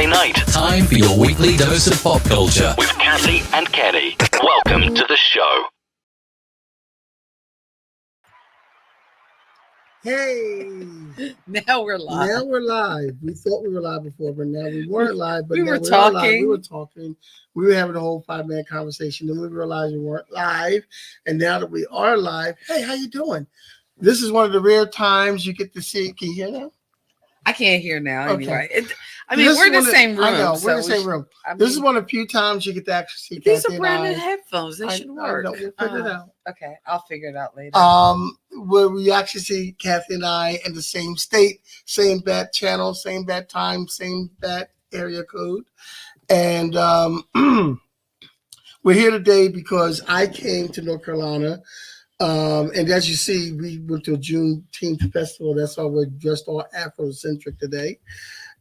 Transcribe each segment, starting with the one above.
Thursday night. Time for your weekly dose of pop culture With Cassie and Kenny. Welcome to the show. Hey, Now we're live. now we're live. We thought we were live before, but now we weren't live. But We now were we are live. talking. We were talking. We were having a whole 5-minute conversation. Then we realized we weren't live. And now that we are live, hey, how you doing? This is one of the rare times you get to see. Can you hear now? I can't hear now Okay. anyway. we're in the same room. I know, so we're in the same room. This is one of the few times you get to actually see These Kathy are brand and new I. headphones. They should work. We'll figure it out. Okay, I'll figure it out later. Where we actually see Kathy and I in the same state, same bat channel, same bat time, same bat area code. And we're here today because I came to North Carolina. And as you see, we went to a Juneteenth festival. That's why we're dressed all Afrocentric today.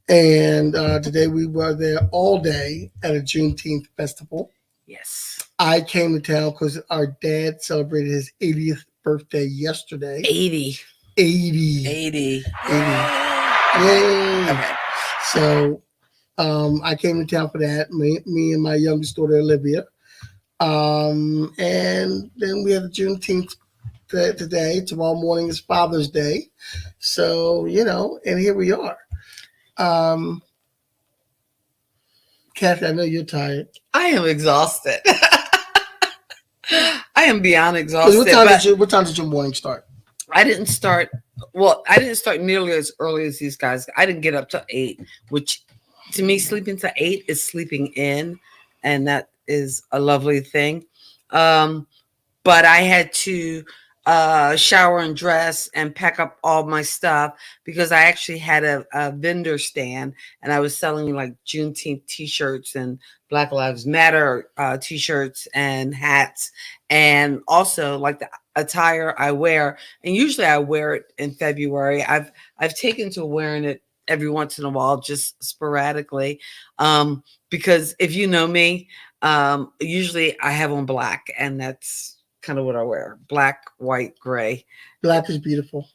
And today we were there all day at a Juneteenth festival. Yes. I came to town because our dad celebrated his 80th birthday yesterday. 80. 80. Yay. Okay. So I came to town for that. Me and my youngest daughter, Olivia. And then we have the Juneteenth today. Tomorrow morning is Father's Day. So, and here we are. Kathy, I know you're tired. I am exhausted. I am beyond exhausted. What time did your morning start? I didn't start nearly as early as these guys. I didn't get up till 8, which to me, sleeping till 8 is sleeping in, and that is a lovely thing. But I had to shower and dress and pack up all my stuff because I actually had a vendor stand and I was selling like Juneteenth t-shirts and Black Lives Matter t-shirts and hats, and also like the attire I wear. And usually I wear it in February. I've taken to wearing it every once in a while, just sporadically, because if you know me, usually I have on black, and that's kind of what I wear: black, white, gray. Black is beautiful.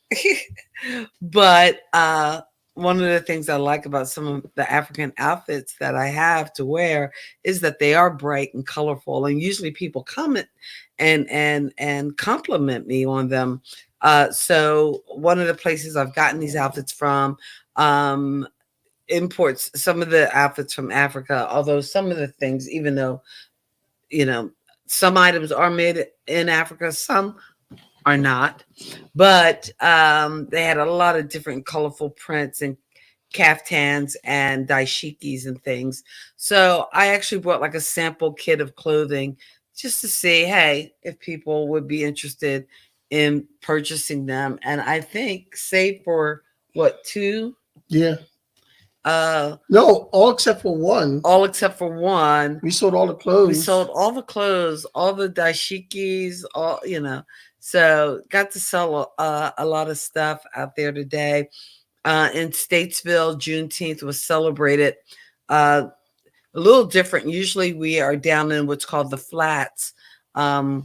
But one of the things I like about some of the African outfits that I have to wear is that they are bright and colorful, and usually people comment and compliment me on them. So one of the places I've gotten these outfits from imports some of the outfits from Africa, although some of the things, even though some items are made in Africa, some are not, but they had a lot of different colorful prints and caftans and dashikis and things. So I actually brought like a sample kit of clothing just to see, hey, if people would be interested in purchasing them. And I think, save for what, 2? Yeah. No, all except for one. All except for one. We sold all the clothes. We sold all the clothes, all the dashikis, So got to sell a lot of stuff out there today. In Statesville, Juneteenth was celebrated a little different. Usually we are down in what's called the Flats, close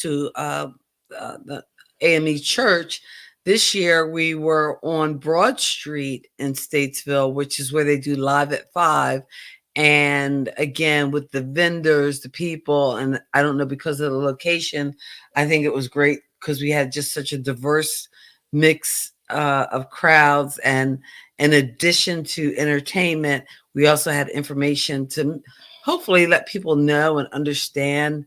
to the AME Church. This year we were on Broad Street in Statesville, which is where they do Live at 5. And again, with the vendors, the people, and I don't know, because of the location, I think it was great because we had just such a diverse mix of crowds. And in addition to entertainment, we also had information to hopefully let people know and understand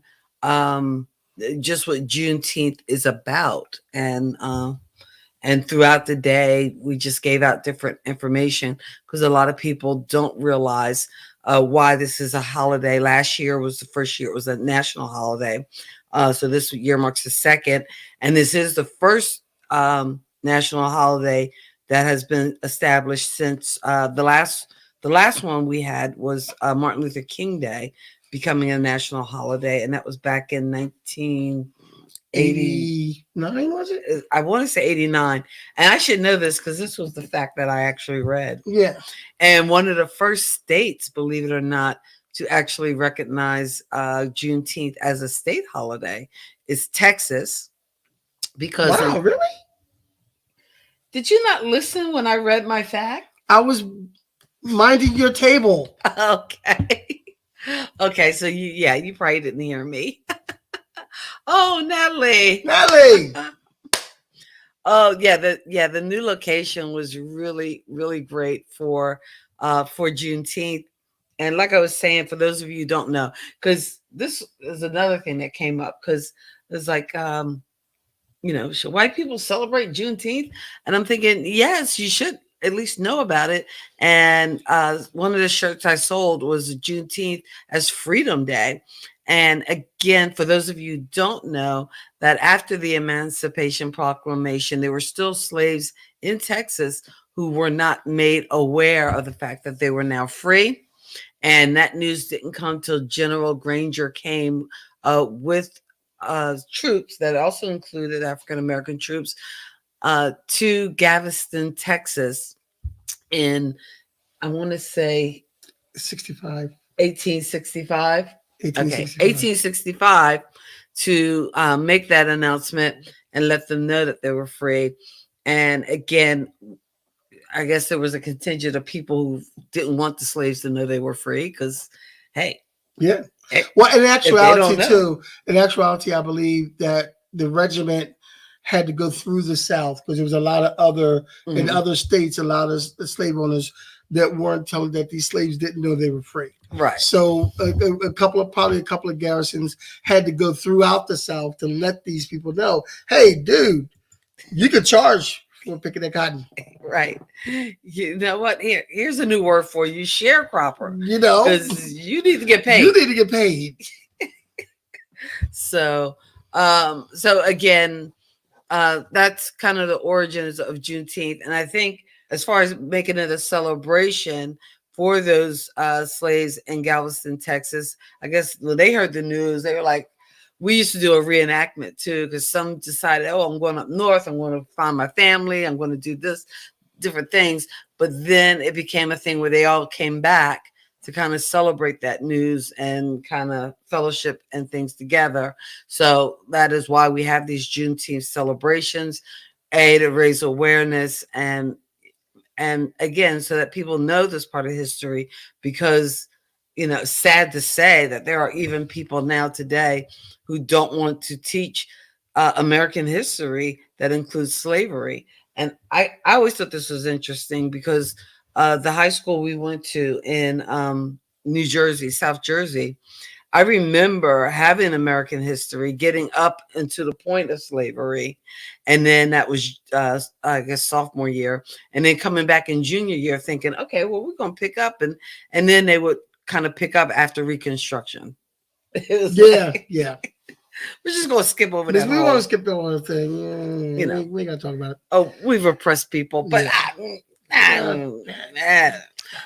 just what Juneteenth is about. And throughout the day, we just gave out different information because a lot of people don't realize why this is a holiday. Last year was the first year it was a national holiday. So this year marks the second. And this is the first national holiday that has been established since the last one we had was Martin Luther King Day becoming a national holiday. And that was back in 1989, was it? I want to say 89. And I should know this because this was the fact that I actually read. Yeah. And one of the first states, believe it or not, to actually recognize Juneteenth as a state holiday is Texas. Because really? Did you not listen when I read my fact? I was minding your table. Okay. Okay, so you probably didn't hear me. Oh, Natalie. Natalie. Oh the new location was really really great for Juneteenth. And like I was saying, for those of you who don't know, because this is another thing that came up, because it's like should white people celebrate Juneteenth? And I'm thinking, yes, you should at least know about it. And one of the shirts I sold was Juneteenth as Freedom Day. And again, for those of you who don't know, that after the Emancipation Proclamation, there were still slaves in Texas who were not made aware of the fact that they were now free. And that news didn't come till General Granger came with troops that also included African American troops to Galveston, Texas, in I want to say 65. 1865. 1865. Okay, 1865, to make that announcement and let them know that they were free. And again, I guess there was a contingent of people who didn't want the slaves to know they were free because, hey. Yeah. If, well, in actuality, I believe that the regiment had to go through the South because there was a lot of other, in other states, a lot of slave owners that weren't telling that these slaves didn't know they were free. Right. So a couple of garrisons had to go throughout the South to let these people know, hey, dude, you could charge for picking that cotton. Right. You know what? Here's a new word for you, sharecropper. Because you need to get paid. You need to get paid. So again, that's kind of the origins of Juneteenth. And I think as far as making it a celebration for those slaves in Galveston, Texas, I guess when they heard the news, they were like, we used to do a reenactment too, because some decided, oh, I'm going up north, I'm going to find my family, I'm going to do this, different things. But then it became a thing where they all came back to kind of celebrate that news and kind of fellowship and things together. So that is why we have these Juneteenth celebrations, to raise awareness and again, so that people know this part of history, because sad to say that there are even people now today who don't want to teach American history that includes slavery. And I always thought this was interesting because the high school we went to in New Jersey, South Jersey, I remember having American history, getting up into the point of slavery. And then that was, I guess, sophomore year. And then coming back in junior year thinking, okay, well, we're going to pick up. And then they would kind of pick up after Reconstruction. Yeah. We're just going to skip over that. We want to skip over the thing. We got to talk about it. Oh, we've oppressed people. But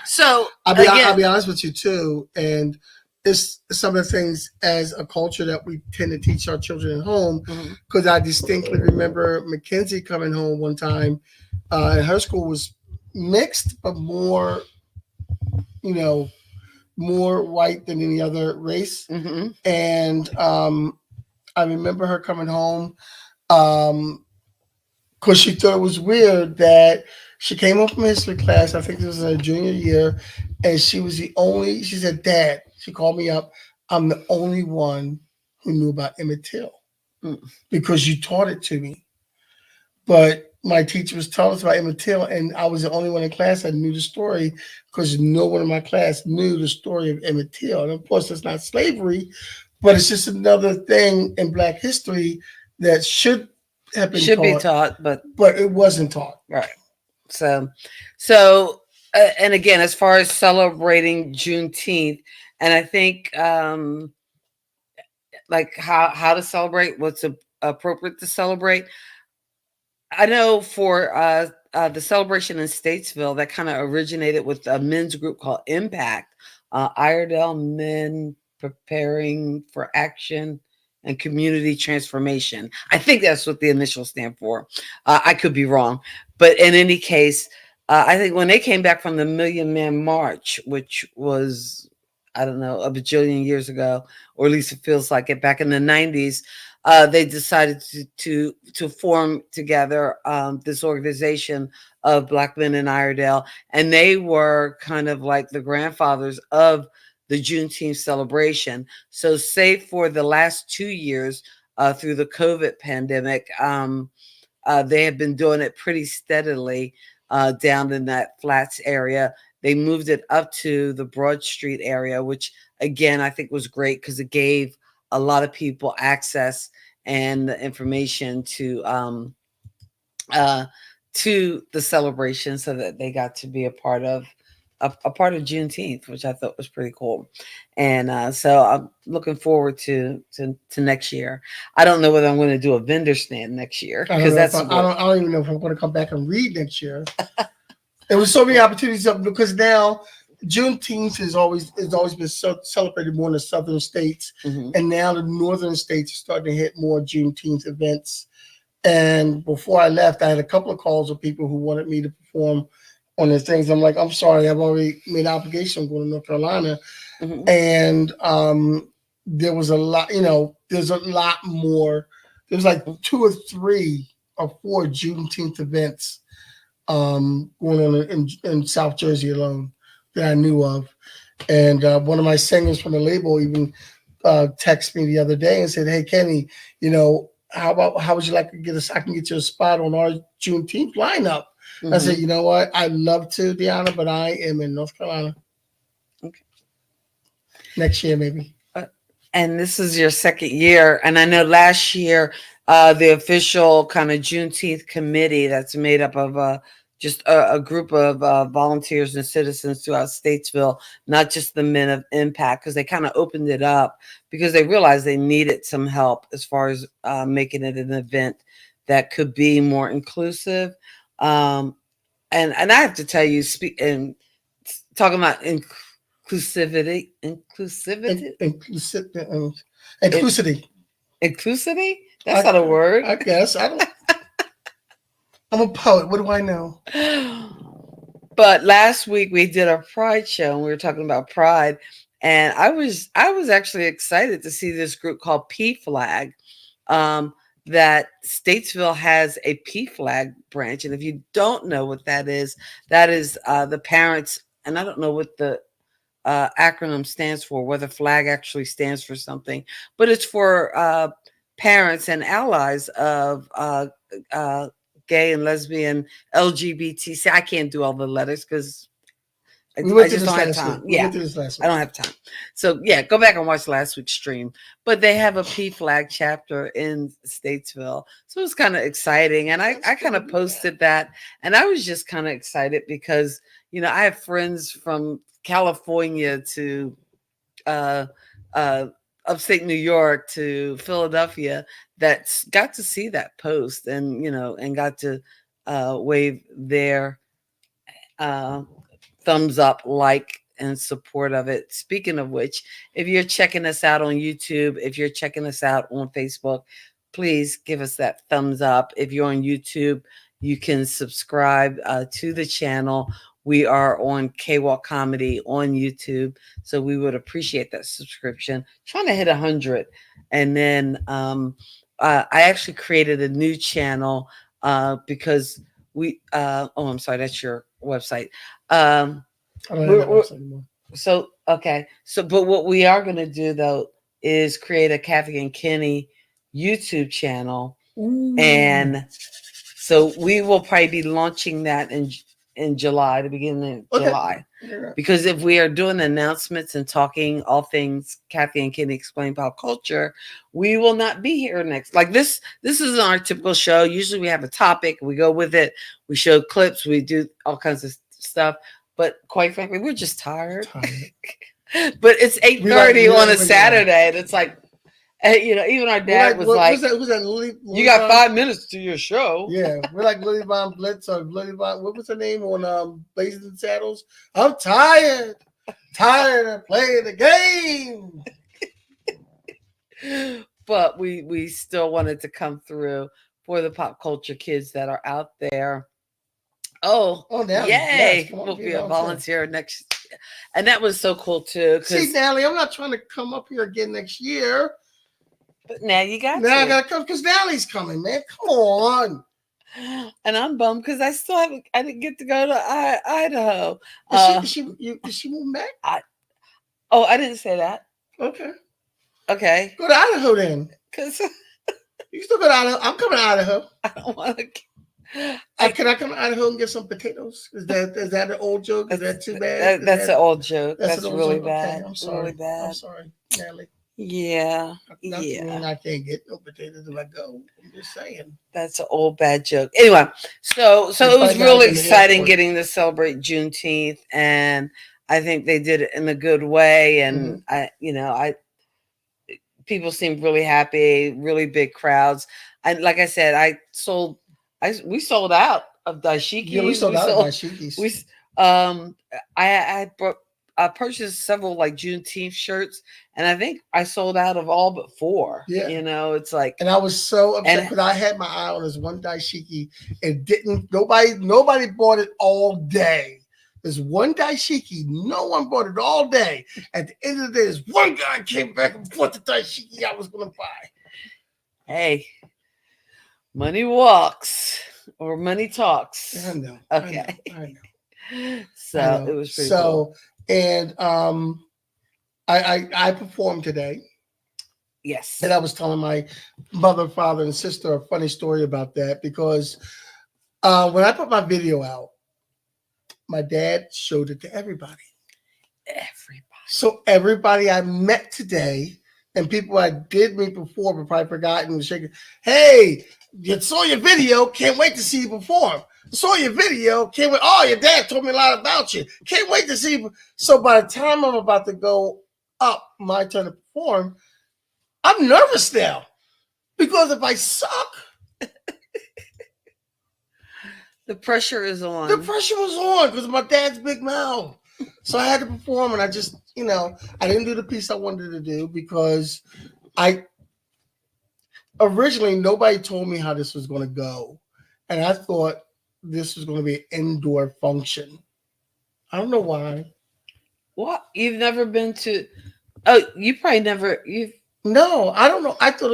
so I'll be honest with you too. And it's some of the things as a culture that we tend to teach our children at home, because I distinctly remember Mackenzie coming home one time, and her school was mixed, but more white than any other race. And I remember her coming home because she thought it was weird that she came home from history class. I think this was her junior year, and she was the only. She said, "Dad," she called me up, "I'm the only one who knew about Emmett Till because you taught it to me." But my teacher was telling us about Emmett Till, and I was the only one in class that knew the story because no one in my class knew the story of Emmett Till. And of course, it's not slavery, but it's just another thing in Black history that should have been be taught, but it wasn't taught. Right. So, and again, as far as celebrating Juneteenth, and I think like how to celebrate, what's appropriate to celebrate. I know for the celebration in Statesville, that kind of originated with a men's group called Impact, Iredell Men Preparing for Action and Community Transformation. I think that's what the initials stand for. I could be wrong. But in any case, I think when they came back from the Million Man March, which was, I don't know, a bajillion years ago, or at least it feels like it, back in the 90s, they decided to form together this organization of Black men in Iredell, and they were kind of like the grandfathers of the Juneteenth celebration. So, save for the last 2 years through the COVID pandemic, they have been doing it pretty steadily down in that Flats area. They moved it up to the Broad Street area, which again I think was great because it gave a lot of people access and the information to the celebration, so that they got to be a part of Juneteenth, which I thought was pretty cool. And so I'm looking forward to next year. I don't know whether I'm going to do a vendor stand next year, because I don't even know if I'm going to come back and read next year. There was so many opportunities because now Juneteenth has always been celebrated more in the southern states, and now the northern states are starting to hit more Juneteenth events. And before I left, I had a couple of calls of people who wanted me to perform on the things. I'm like, I'm sorry, I've already made an obligation. I'm going to North Carolina, and there was a lot. There's a lot more. There's like 2 or 3 or 4 Juneteenth events going on in South Jersey alone that I knew of. And one of my singers from the label even texted me the other day and said, "Hey, Kenny, how would you like to I can get you a spot on our Juneteenth lineup?" I said, "You know what? I'd love to, Deanna, but I am in North Carolina. Okay. Next year, maybe." And this is your second year. And I know last year, the official kind of Juneteenth committee that's made up of just a group of volunteers and citizens throughout Statesville, not just the Men of Impact, because they kind of opened it up because they realized they needed some help as far as making it an event that could be more inclusive. And I have to tell you, talking about inclusivity. That's not a word. I guess I don't. I'm a poet. What do I know? But last week we did a Pride show, and we were talking about Pride, and I was actually excited to see this group called P-Flag. That Statesville has a P-Flag branch, and if you don't know what that is the parents, and I don't know what the acronym stands for, whether flag actually stands for something, but it's for parents and allies of gay and lesbian LGBT. See, I can't do all the letters because I just don't have time. I don't have time. So yeah, go back and watch last week's stream. But they have a P-Flag chapter in Statesville, so it was kind of exciting. And I kind of posted that, and I was just kind of excited because I have friends from California to upstate New York to Philadelphia that got to see that post and got to wave their thumbs up, like, and support of it. Speaking of which, if you're checking us out on YouTube, if you're checking us out on Facebook, please give us that thumbs up. If you're on YouTube, you can subscribe to the channel. We are on K-Walk Comedy on YouTube, so we would appreciate that subscription. Trying to hit 100, and then I actually created a new channel because we. I'm sorry, that's your website. I don't have that website anymore. So okay, but what we are going to do though is create a Kathy and Kenny YouTube channel, and so we will probably be launching that in July, the beginning of July. Yeah. Because if we are doing announcements and talking all things Kathy and Kenny Explain Pop Culture, we will not be here next. Like this isn't our typical show. Usually we have a topic, we go with it, we show clips, we do all kinds of stuff. But quite frankly, we're just tired. But it's 8:30 on a Saturday, and it's like, even our dad was like, "You got 5 minutes to your show." Yeah, we're like Lily Von Blitz or Lily Von. What was her name on Blazing Saddles? I'm tired of playing the game. But we still wanted to come through for the pop culture kids that are out there. Oh, yay! Yes, we'll be a volunteer next, and that was so cool too. See, Natalie, I'm not trying to come up here again next year. But now you got Now I to. gotta come because Nally's coming, man. Come on. And I'm bummed because I didn't get to go to Idaho. Is she moving back? I didn't say that. Okay. Okay. Go to Idaho then. Because You can still go to Idaho. I'm coming to Idaho. I don't want to. Can I come to Idaho and get some potatoes? Is that an old joke? Is that too bad? That's an old joke. That's an old really joke? bad. Okay, I'm sorry. Really bad. I'm sorry, Nally. Yeah. Not to Yeah. mean I can't get no potatoes if I go. I'm just saying. That's an old bad joke. Anyway, so it was really exciting getting to celebrate Juneteenth, and I think they did it in a good way. And people seemed really happy, really big crowds. And like I said, we sold out of dashikis. Yeah, we sold out of dashikis. I purchased several like Juneteenth shirts, and I think I sold out of all but 4. Yeah, it's like, and I was so upset because I had my eye on this one dashiki and nobody bought it all day. There's one dashiki, no one bought it all day. At the end of the day, this one guy came back and bought the dashiki I was going to buy. Hey, money walks or money talks. I know. Okay. I know. So it was pretty cool. And I performed today. Yes. And I was telling my mother, father, and sister a funny story about that because when I put my video out, my dad showed it to everybody. So everybody I met today and people I did meet before but probably forgotten was shaking. Hey, you saw your video. Can't wait to see you perform. Saw your video. Can't wait. Oh, your dad told me a lot about you. Can't wait to see you. So by the time I'm about to go up, my turn to perform, I'm nervous now because if I suck, the pressure is on. The pressure was on because of my dad's big mouth. So I had to perform, and I just, I didn't do the piece I wanted to do because originally nobody told me how this was going to go. And I thought this was going to be an indoor function. I don't know why. What? You've never been to? Oh, you probably never. No, I don't know. I thought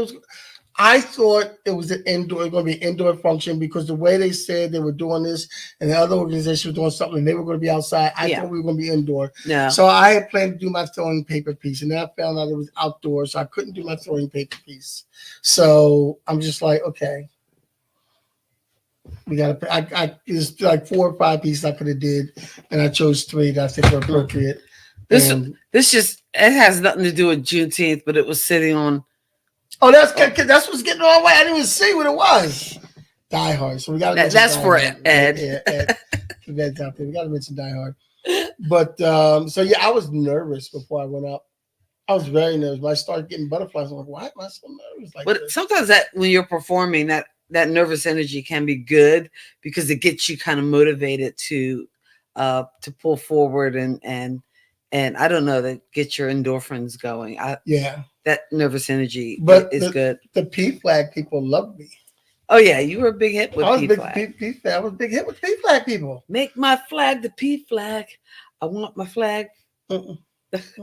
it was an indoor. It was going to be an indoor function because the way they said they were doing this, and the other organization was doing something, and they were going to be outside. I thought we were going to be indoor. No. So I had planned to do my throwing paper piece, and then I found out it was outdoors, so I couldn't do my throwing paper piece. So I'm just like, okay. We got to. It's like 4 or 5 pieces I could have did, and I chose 3 that I think were appropriate. This just it has nothing to do with Juneteenth, but it was sitting on. Oh, that's what's getting on my way. I didn't even see what it was. Die Hard. So we got to. That's for Ed. Yeah, Ed. Ed's out there. We got to mention Die Hard. But I was nervous before I went up. I was very nervous. But I started getting butterflies. I'm like, why am I so nervous? But sometimes that when you're performing, that nervous energy can be good because it gets you kind of motivated to pull forward and I don't know, that get your endorphins going. That nervous energy is good. The P flag people love me. Oh yeah, you were a big hit with P flag. I was a big hit with P flag people. Make my flag the P flag. I want my flag. Don't do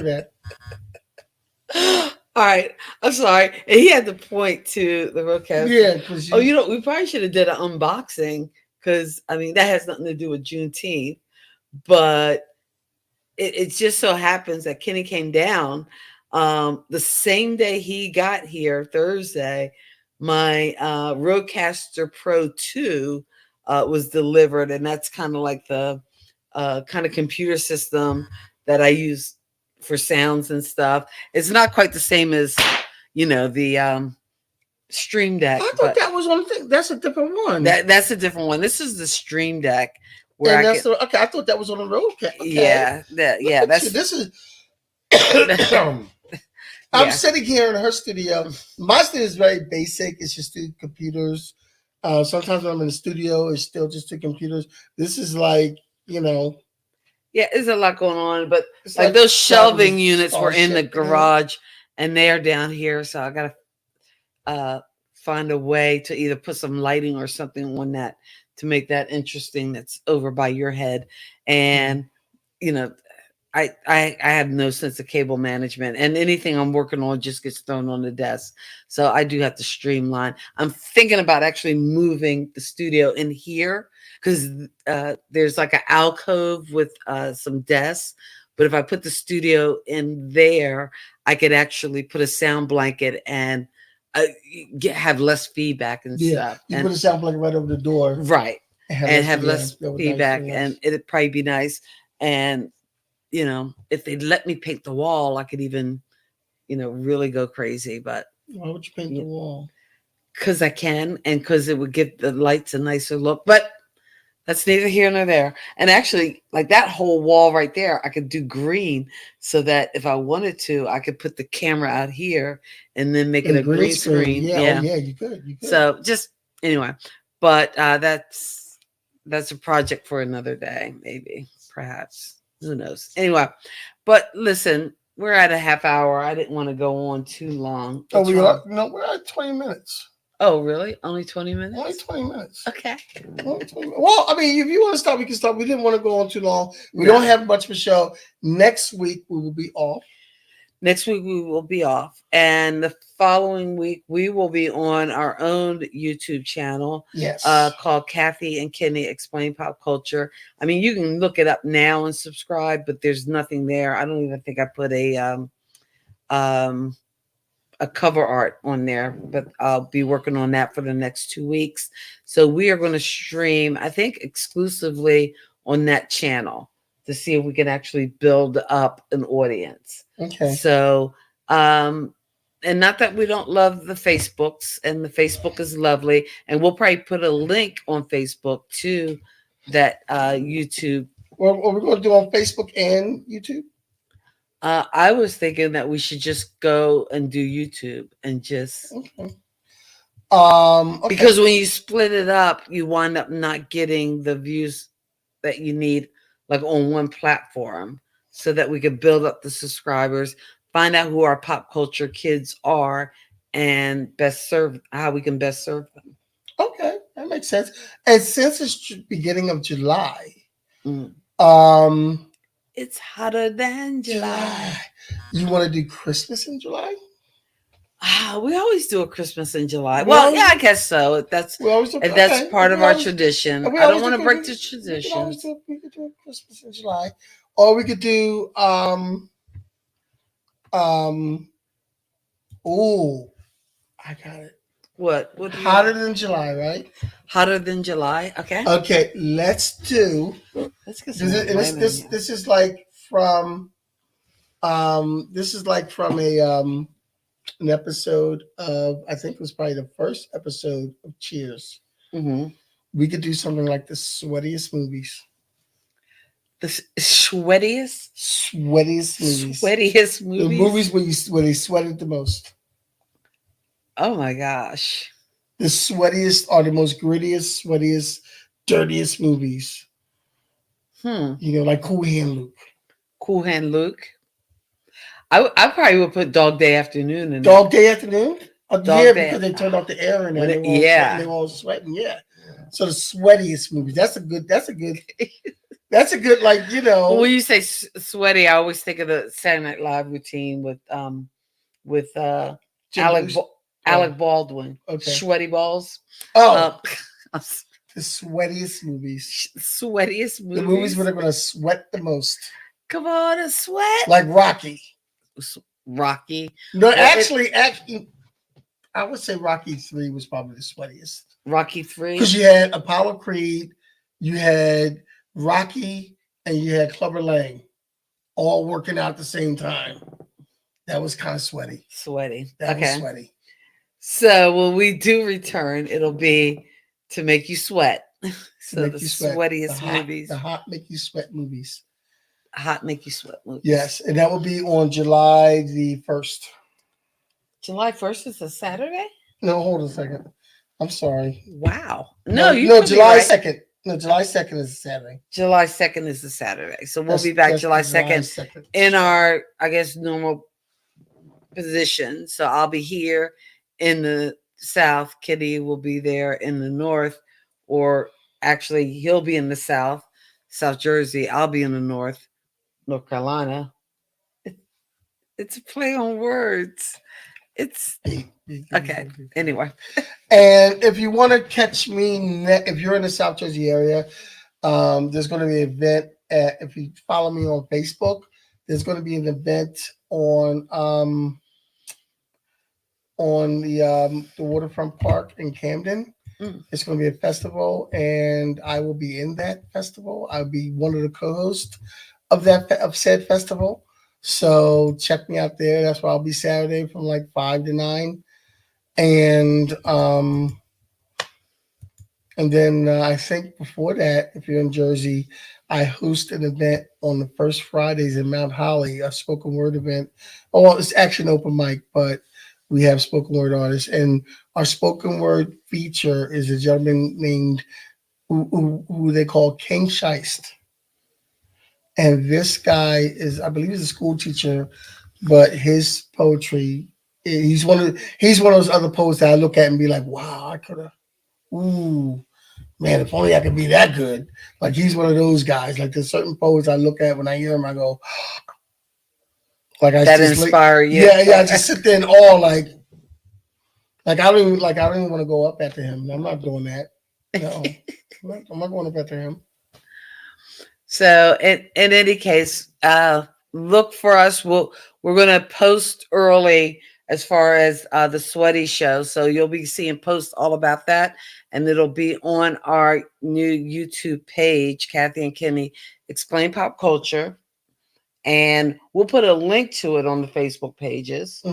that. All right, I'm sorry. And he had to point to the roadcast. Yeah, we probably should have did an unboxing because that has nothing to do with Juneteenth, but it just so happens that Kenny came down the same day he got here, Thursday. My Rodecaster Pro 2 was delivered, and that's kind of like the kind of computer system that I use for sounds and stuff. It's not quite the same as the Stream Deck. I thought that was one thing. That's a different one. That's a different one. This is the Stream Deck. I thought that was on the Rodecaster. Okay. Yeah, this is. I'm sitting here in her studio. My studio is very basic. It's just 2 computers. Sometimes when I'm in the studio, it's still just 2 computers. This is like, Yeah, there's a lot going on, but like those shelving units were in the garage, and they're down here. So I gotta find a way to either put some lighting or something on that to make that interesting. That's over by your head, and I have no sense of cable management, and anything I'm working on just gets thrown on the desk. So I do have to streamline. I'm thinking about actually moving the studio in here because there's like an alcove with some desks. But if I put the studio in there, I could actually put a sound blanket and have less feedback and stuff. You And put a sound blanket right over the door, right, and have less that would feedback, nice. and it'd probably be nice. And if they let me paint the wall, I could even, really go crazy. But why would you paint the wall? Because I can, and because it would give the lights a nicer look. But that's neither here nor there. And actually, like that whole wall right there, I could do green so that if I wanted to, I could put the camera out here and then make it a green screen. Yeah. Oh, yeah, you could. So just anyway, but that's a project for another day, maybe, perhaps. Who knows? Anyway, but listen, we're at a half hour. I didn't want to go on too long. We are. No, we're at 20 minutes. Oh, really? Only 20 minutes? Only 20 minutes. Okay. Only 20 minutes. Well, I mean, if you want to stop, we can stop. We didn't want to go on too long. We don't have much of a show. Next week, we will be off. Next week, we will be off. And the following week, we will be on our own YouTube channel. Yes. Called Kathy and Kenny Explain Pop Culture. I mean, you can look it up now and subscribe, but there's nothing there. I don't even think I put a cover art on there, but I'll be working on that for the next 2 weeks. So we are going to stream, I think, exclusively on that channel to see if we can actually build up an audience. Okay. So, and not that we don't love the Facebooks, and the Facebook is lovely, and we'll probably put a link on Facebook to that YouTube. Well, are we going to do on Facebook and YouTube? I was thinking that we should just go and do YouTube and just okay. Because when you split it up, you wind up not getting the views that you need like on one platform, so that we could build up the subscribers, find out who our pop culture kids are, and how we can best serve them. Okay, that makes sense. And since it's beginning of July, it's hotter than July. You want to do Christmas in July? We always do a Christmas in July. Well, yeah, I guess so. That's part of our tradition. I don't want to break the tradition. We could do a Christmas in July, or we could do Oh, I got it. What hotter than July, right? Hotter than July. Okay. Okay, let's do. Let's get this is like from an episode of, I think it was probably the first episode of Cheers. Mm-hmm. We could do something like the sweatiest movies. The sweatiest movies. The movies where they sweated the most. Oh my gosh. The sweatiest are the most grittiest, sweatiest, dirtiest movies. Like Cool Hand Luke. Cool Hand Luke. I probably would put Dog Day Afternoon in Dog Day Afternoon? Because they turned off the air and they were all sweating. Yeah. So the sweatiest movies. That's a good like, When you say sweaty, I always think of the Saturday Night Live routine with Alec Baldwin. Okay. Sweaty balls. Oh. The sweatiest movies. Sweatiest movies. The movies where they're going to sweat the most. Come on, a sweat. Like Rocky. No, actually, I would say Rocky 3 was probably the sweatiest. Rocky 3? Because you had Apollo Creed, you had Rocky, and you had Clubber Lang all working out at the same time. That was kind of sweaty. That was sweaty. So when we do return, it'll be to make you sweat. So the sweatiest movies. The hot make you sweat movies. Hot make you sweat movies. Yes, and that will be on July the 1st. July 1st is a Saturday? No, hold on a second. I'm sorry. Wow. No, July 2nd. No, July 2nd is a Saturday. July 2nd is a Saturday. So we'll be back July 2nd in our, I guess, normal position. So I'll be here in the South. Kitty will be there in the North, or actually he'll be in the South Jersey. I'll be in the North, North Carolina. It's a play on words. It's okay. Anyway, And if you want to catch me, if you're in the South Jersey area, there's going to be an event. If you follow me on Facebook, there's going to be an event on the waterfront park in Camden. It's going to be a festival, and I will be in that festival. I'll be one of the co-hosts of said festival. So check me out there. That's where I'll be Saturday from like 5 to 9. And then I think before that, if you're in Jersey, I host an event on the first Fridays in Mount Holly, a spoken word event. Oh, well, it's actually an open mic, but we have spoken word artists. And our spoken word feature is a gentleman named who they call King Scheist. And this guy is, I believe he's a school teacher, but his poetry, he's one of those other poets that I look at and be like, wow, I could have, ooh, man, if only I could be that good. Like he's one of those guys. Like there's certain poets I look at when I hear him, I go, like I that just inspire you. Yeah, I just sit there in awe, like I don't even want to go up after him. I'm not doing that. No, I'm not going up after him. So in any case, look for us. We're going to post early as far as the Sweaty Show. So you'll be seeing posts all about that. And it'll be on our new YouTube page, Kathy and Kenny Explain Pop Culture. And we'll put a link to it on the Facebook pages.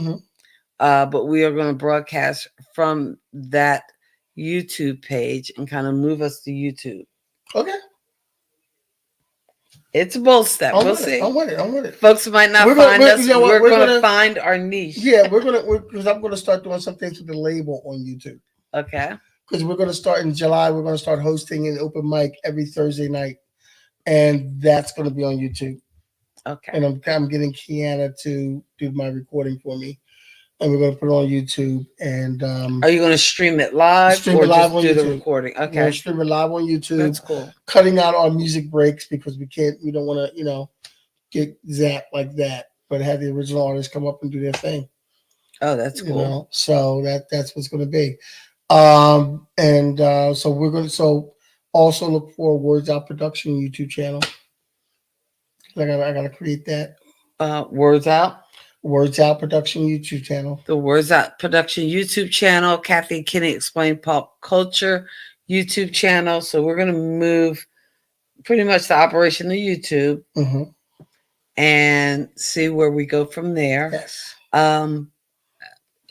But we are going to broadcast from that YouTube page and kind of move us to YouTube. Okay. It's a bold step. We'll see. I'm with it. Folks might not find us. You know we're going to find our niche. Yeah, because I'm going to start doing some things with the label on YouTube. Okay. Because we're going to start in July. We're going to start hosting an open mic every Thursday night, and that's going to be on YouTube. Okay. And I'm getting Kiana to do my recording for me, and we're going to put it on YouTube. And are you going to stream it live? Stream it live on do YouTube. The recording? Okay. We're going to stream it live on YouTube. That's cool. Cutting out our music breaks because we don't want to, get zapped like that. But have the original artists come up and do their thing. Oh, that's cool. So that's what's going to be. So we're going to also look for Words Out Production YouTube channel. I gotta create that. Words Out Production YouTube channel. The Words Out Production YouTube channel. Kathy and Kenny Explain Pop Culture YouTube channel. So we're gonna move pretty much the operation to YouTube and see where we go from there. Yes.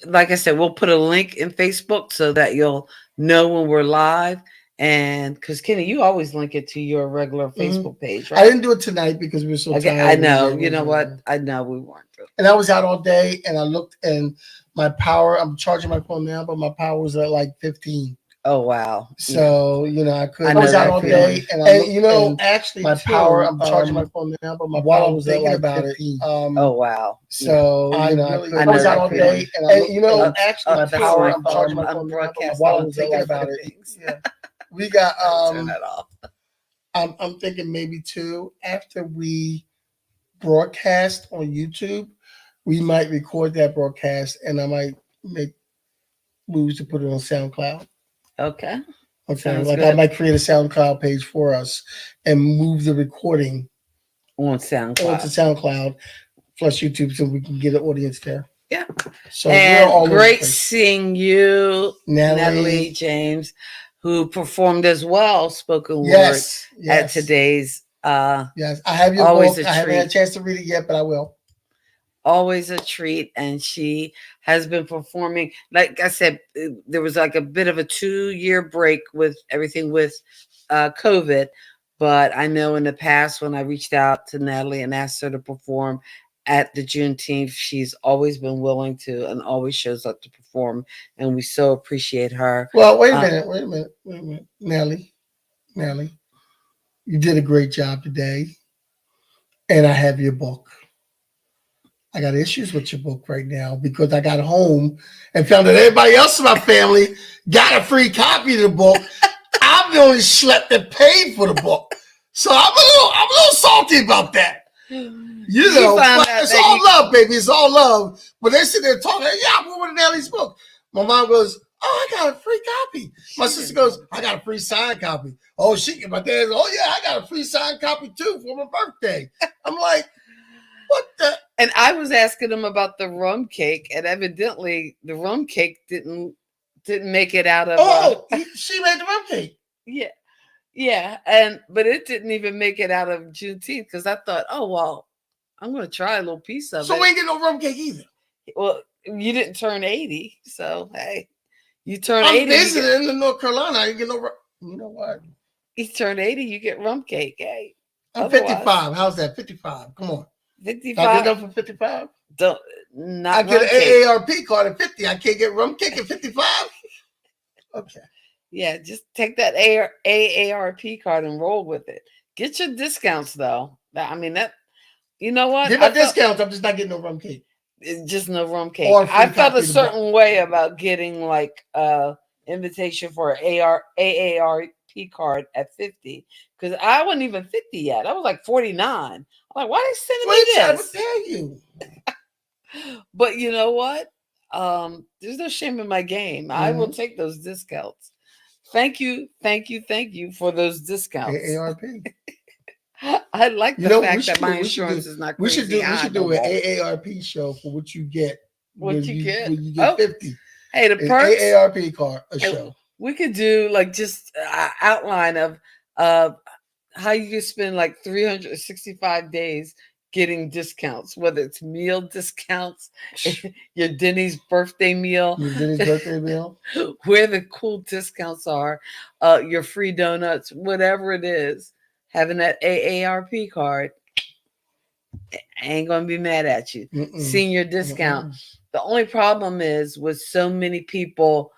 Like I said, we'll put a link in Facebook so that you'll know when we're live. And because Kenny, you always link it to your regular Facebook page, right? I didn't do it tonight because we were so tired. I know. You know what? I know we weren't. And I was out all day, and I looked, and my power. I'm charging my phone now, but my power was at like 15. Oh wow! So I couldn't. I was out all day, and actually, my power. I'm charging my phone now, but my power was at like 15. Oh wow! So I was out all day, and actually, my power. I'm charging my phone now, but my power was at like about it. Yeah. We got turn that off. I'm thinking maybe too, after we broadcast on YouTube, we might record that broadcast and I might make moves to put it on SoundCloud. Okay. Sounds like good. I might create a SoundCloud page for us and move the recording on SoundCloud onto SoundCloud plus YouTube so we can get an audience there. Yeah. So and great seeing you, Natalie James, who performed as well spoken word at today's yes, I have your book. I haven't had a chance to read it yet, but I will. Always a treat. And she has been performing. Like I said, there was like a bit of a 2-year break with everything with COVID. But I know in the past when I reached out to Natalie and asked her to perform at the Juneteenth, she's always been willing to and always shows up to perform. And we so appreciate her. Well, wait a minute. Natalie, you did a great job today. And I have your book. I got issues with your book right now because I got home and found that everybody else in my family got a free copy of the book. I'm the only schlep that paid for the book. So I'm a little salty about that. You know, but it's all love, baby. It's all love. But they sit there talking, yeah, we want to nail these books. My mom goes, oh, I got a free copy. My sister goes, I got a free signed copy. Oh, my dad goes, oh, yeah, I got a free signed copy too for my birthday. I'm like, what the? And I was asking them about the rum cake, and evidently the rum cake didn't make it out of. She made the rum cake. Yeah. Yeah, but it didn't even make it out of Juneteenth because I thought, oh well, I'm going to try a little piece of it. So we ain't get no rum cake either. Well, you didn't turn 80, so hey, you turn I'm 80. I'm visiting in North Carolina. I didn't get no rum. You know what? You turn 80, you get rum cake. Hey, I'm 55. How's that? 55. Come on. 55. I get up for 55. Not I get an AARP card at 50. I can't get rum cake at 55. Okay. Yeah, just take that AARP card and roll with it. Get your discounts though. I mean that. You know what? Get my discounts. I'm just not getting no rum cake. Just no rum cake. I felt a certain way about getting like invitation for an AARP card at 50 because I wasn't even 50 yet. I was like 49. I'm like, why are they sending me this? What dare you? But you know what? There's no shame in my game. I will take those discounts. Thank you for those discounts. AARP. I like the fact that my insurance is not crazy. We should do an AARP show for what you get. What you get? When you get 50. Hey, the perks. AARP card, a show. We could do like just an outline of how you can spend like 365 days getting discounts, whether it's meal discounts, your Denny's birthday meal, where the cool discounts are, your free donuts, whatever it is. Having that AARP card, I ain't gonna be mad at you. Senior discount. The only problem is with so many people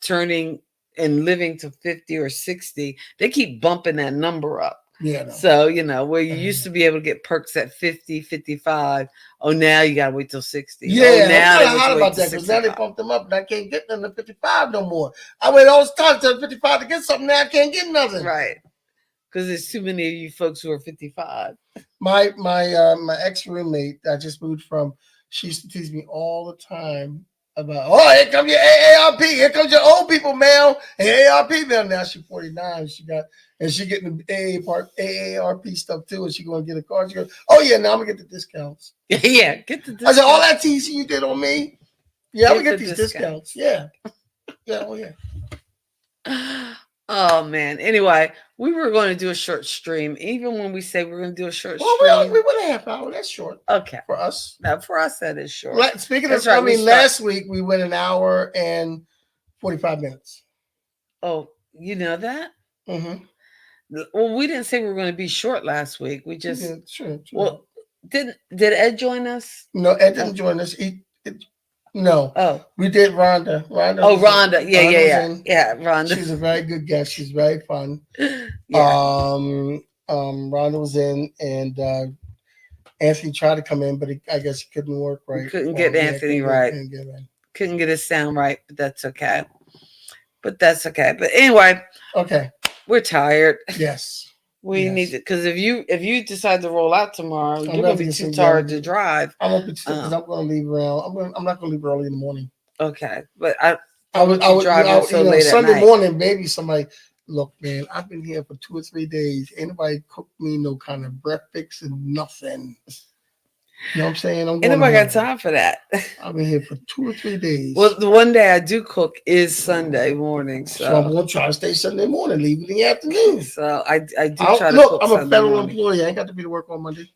turning and living to 50 or 60, they keep bumping that number up. Yeah. No. So, where you used to be able to get perks at 50, 55. Oh, now you got to wait till 60. Yeah, now I'm hot about that because now they bumped them up and I can't get them to 55 no more. I wait all this time to 55 to get something. Now I can't get nothing. Right. Because there's too many of you folks who are 55. My ex roommate that I just moved from, she used to tease me all the time about, oh, here comes your AARP, here comes your old people mail, and AARP mail. Now she's 49. She getting the AARP stuff too, and she going to get a card. She goes, oh yeah, now I'm gonna get the discounts. Yeah, get the discounts. I said, all that teasing you did on me, yeah, I'm gonna get these discounts. Yeah, oh yeah. Oh man. Anyway, we were going to do a short stream. Even when we say we're going to do a short stream, we went a half hour. That's short. Okay, for us. Now for us, that is short. Speaking of, right, last week we went an hour and 45 minutes. Oh, you know that? Mm-hmm. Well, we didn't say we were going to be short last week. We just sure. Well, did Ed join us? No, Ed didn't join us. No. Oh, we did Rhonda. Rhonda. Yeah. Rhonda. She's a very good guest. She's very fun. Yeah. Rhonda was in, and Anthony tried to come in, but I guess he couldn't work right. Couldn't get Anthony right. Couldn't get his sound right, but that's okay. But anyway. Okay. We're tired. Yes. We need it because if you decide to roll out tomorrow, you're gonna be too tired to drive. I'm gonna be because I'm gonna leave around. I'm not gonna leave early in the morning. Okay, but I was driving so late Sunday at night. morning. Maybe somebody look, man. I've been here for 2 or 3 days. Anybody cook me no kind of breakfast and nothing. You know what I'm saying? Ain't nobody got time for that. I've been here for 2 or 3 days. Well, the one day I do cook is Sunday morning. So I'm going to try to stay Sunday morning, leave in the afternoon. So I do try to cook. I'm a federal employee. I ain't got to be to work on Monday.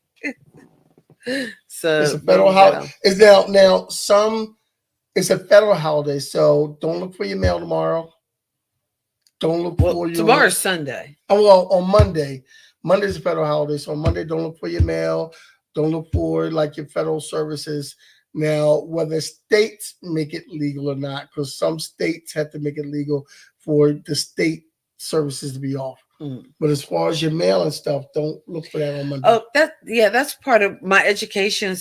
So it's a federal holiday. It's it's a federal holiday. So don't look for your mail tomorrow. Don't look for your... Tomorrow's Sunday. Oh, well, on Monday. Monday's a federal holiday. So on Monday, don't look for your mail. Don't look for like your federal services. Now, whether states make it legal or not, because some states have to make it legal for the state services to be off. But as far as your mail and stuff, don't look for that on Monday. Oh, that's part of my education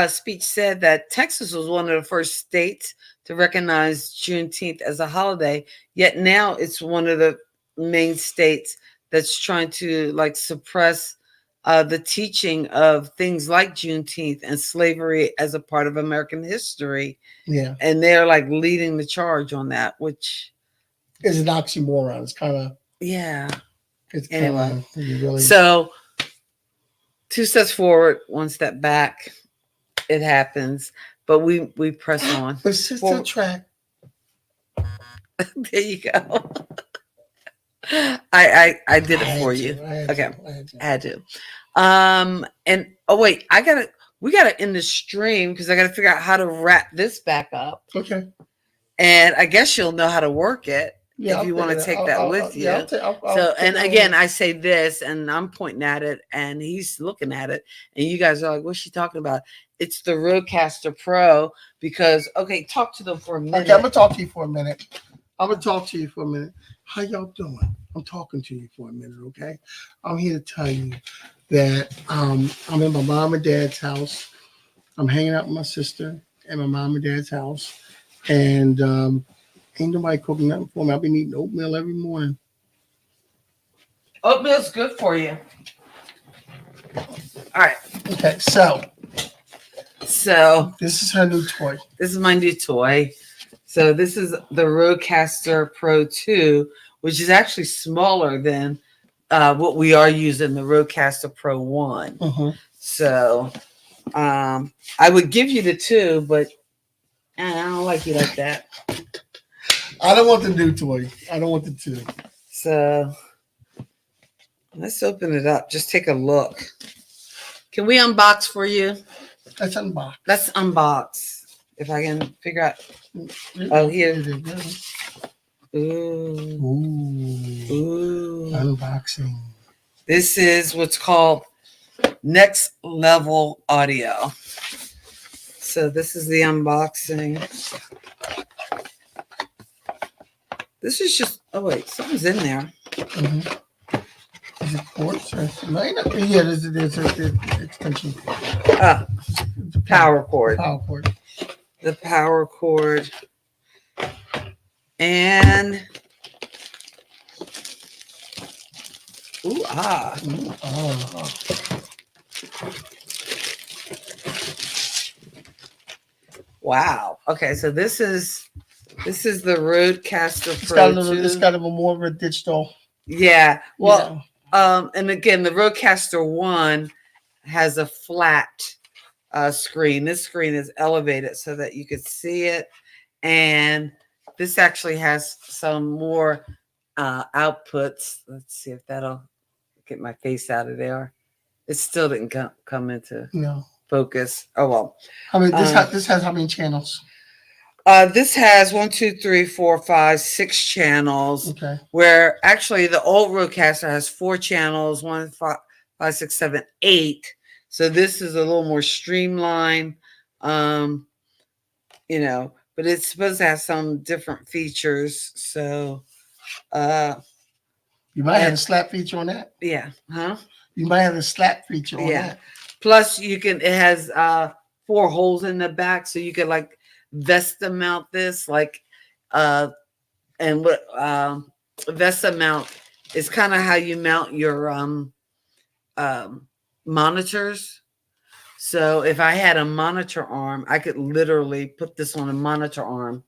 speech said that Texas was one of the first states to recognize Juneteenth as a holiday. Yet now it's one of the main states that's trying to like suppress the teaching of things like Juneteenth and slavery as a part of American history. Yeah. And they're like leading the charge on that, which is an oxymoron. It's kind of, yeah. it's Anyway, really. So 2 steps forward, 1 step back. It happens, but we press on. But sister track. There you go. I did it for you. Okay, I had to. And oh wait, we gotta end the stream because I gotta figure out how to wrap this back up. Okay. And I guess you'll know how to work it Yeah, if you want to take that with you. Yeah, so, and again, I say this, and I'm pointing at it, and he's looking at it, and you guys are like, "What's she talking about?" It's the Rodecaster Pro because okay, talk to them for a minute. Okay, I'm gonna talk to you for a minute. How y'all doing? I'm talking to you for a minute, okay? I'm here to tell you that I'm in my mom and dad's house. I'm hanging out with my sister at my mom and dad's house, and ain't nobody cooking nothing for me. I've been eating oatmeal every morning. Oatmeal's good for you. All right. Okay, so this is her new toy. This is my new toy. So this is the Rodecaster Pro 2, which is actually smaller than what we are using, the Rodecaster Pro 1. Mm-hmm. So I would give you the 2, but I don't like you like that. I don't want the new toy. I don't want the 2. So let's open it up. Just take a look. Can we unbox for you? Let's unbox. Let's unbox. If I can figure out. Oh, here. Ooh. Ooh. Unboxing. This is what's called Next Level Audio. So this is the unboxing. This is just, oh wait, something's in there. Mm-hmm. Is it quartz? Yeah, there's an extension. Power cord. Power cord. The power cord. And ooh, ah. Ooh, oh. Wow. Okay, so this is the Rodecaster It's Pro. It's got a more of a digital. Yeah. Well, and again, the Rodecaster 1 has a flat screen. This screen is elevated so that you could see it, and this actually has some more outputs. Let's see if that'll get my face out of there. It still didn't come into focus. Oh well. I mean, this has how many channels? This has 1, 2, 3, 4, 5, 6 channels. Okay. Where actually the old Rodecaster has 4 channels, 1, 5, 6, 7, 8. So this is a little more streamlined, but it's supposed to have some different features. So, you might have a slap feature on that. Yeah. Huh? You might have a slap feature on that. Plus, it has 4 holes in the back, so you could like Vesta mount this, and what Vesta mount is kind of how you mount your monitors. So if I had a monitor arm, I could literally put this on a monitor arm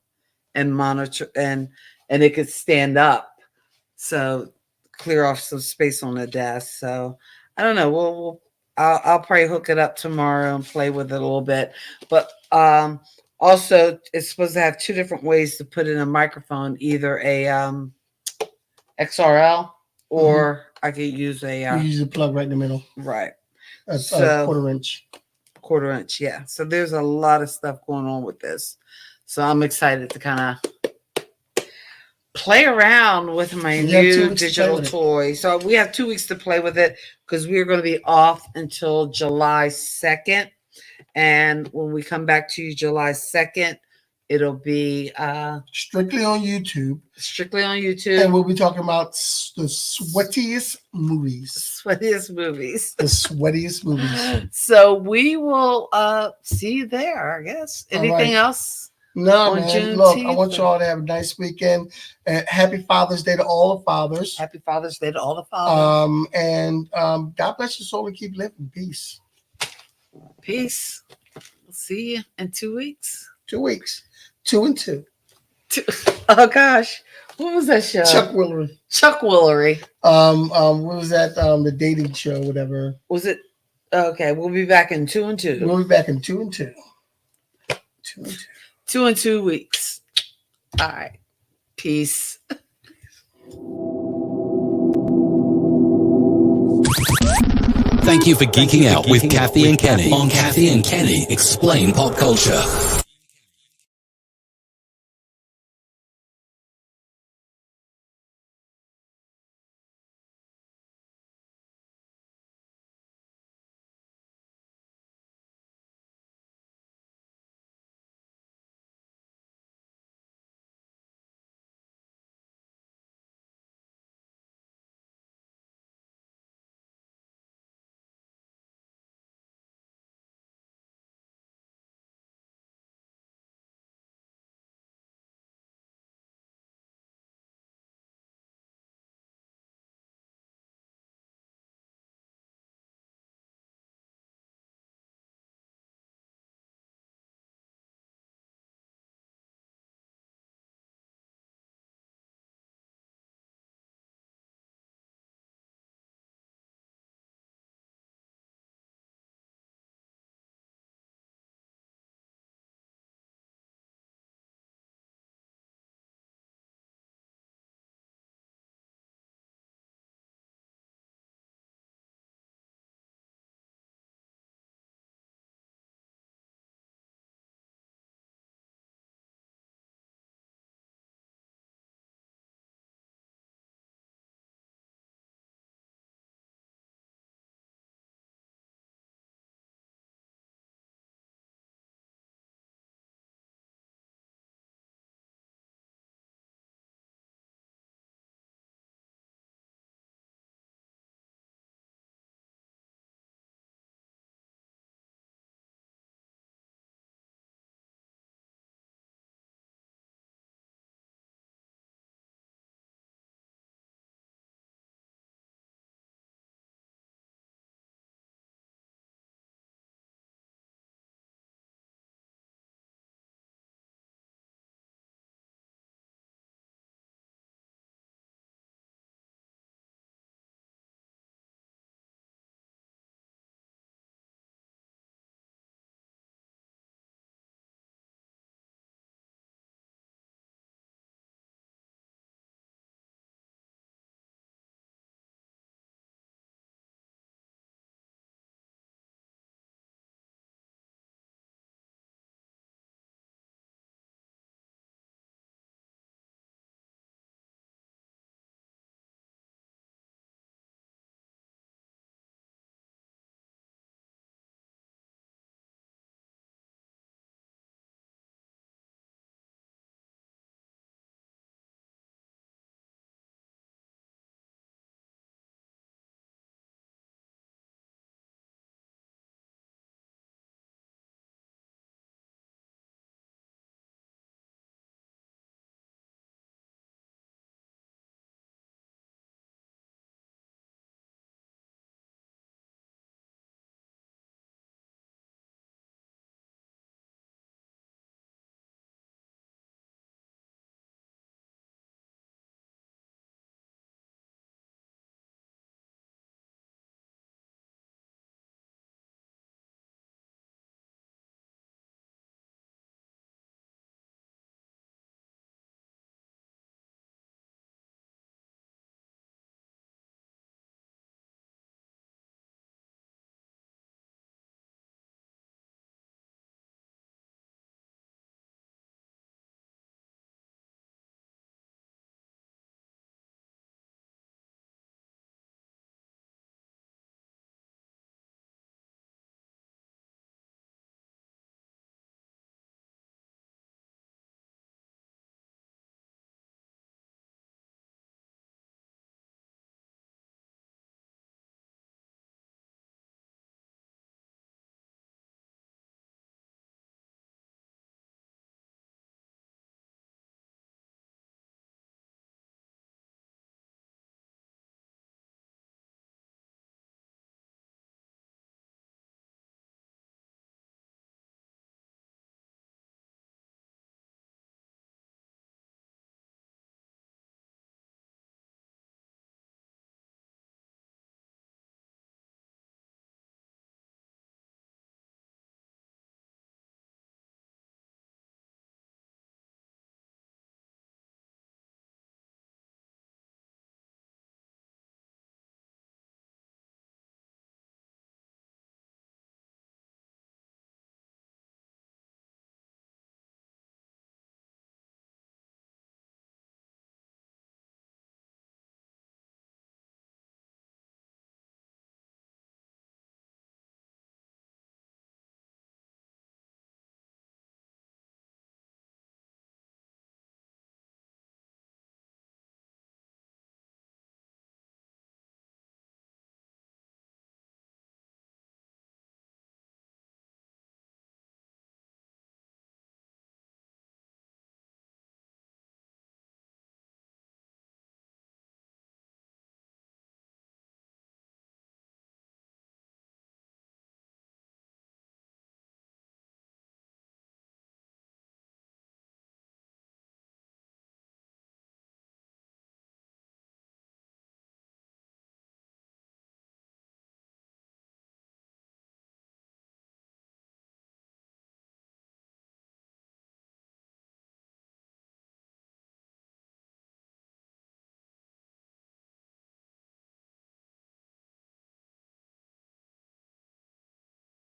and monitor, and it could stand up. So clear off some space on the desk. So I don't know. I'll probably hook it up tomorrow and play with it a little bit. But also, it's supposed to have 2 different ways to put in a microphone, either a XRL or I could use you use a plug right in the middle. Right. A quarter inch. Quarter inch, yeah. So there's a lot of stuff going on with this. So I'm excited to kind of play around with my new digital toy. So we have 2 weeks to play with it because we're going to be off until July 2nd. And when we come back to you July 2nd, it'll be strictly on YouTube. Strictly on YouTube. And we'll be talking about the sweatiest movies. Sweatiest movies. The sweatiest movies. So we will see you there, I guess. Anything else? No, on man. Look, I Juneteenth? want y'all to have a nice weekend. Happy Father's Day to all the fathers. Happy Father's Day to all the fathers. And God bless your soul and keep living. Peace. Peace. We'll see you in 2 weeks. 2 weeks. 2 and 2. Oh gosh, what was that show? Chuck Willery. Chuck Willery. What was that? The dating show, whatever. Was it? Okay, we'll be back in 2 and 2. We'll be back in 2 and 2. 2 and 2. 2 and 2 weeks. All right. Peace. Thank you for geeking out with Kathy and Kenny on Kathy and Kenny Explain Pop Culture.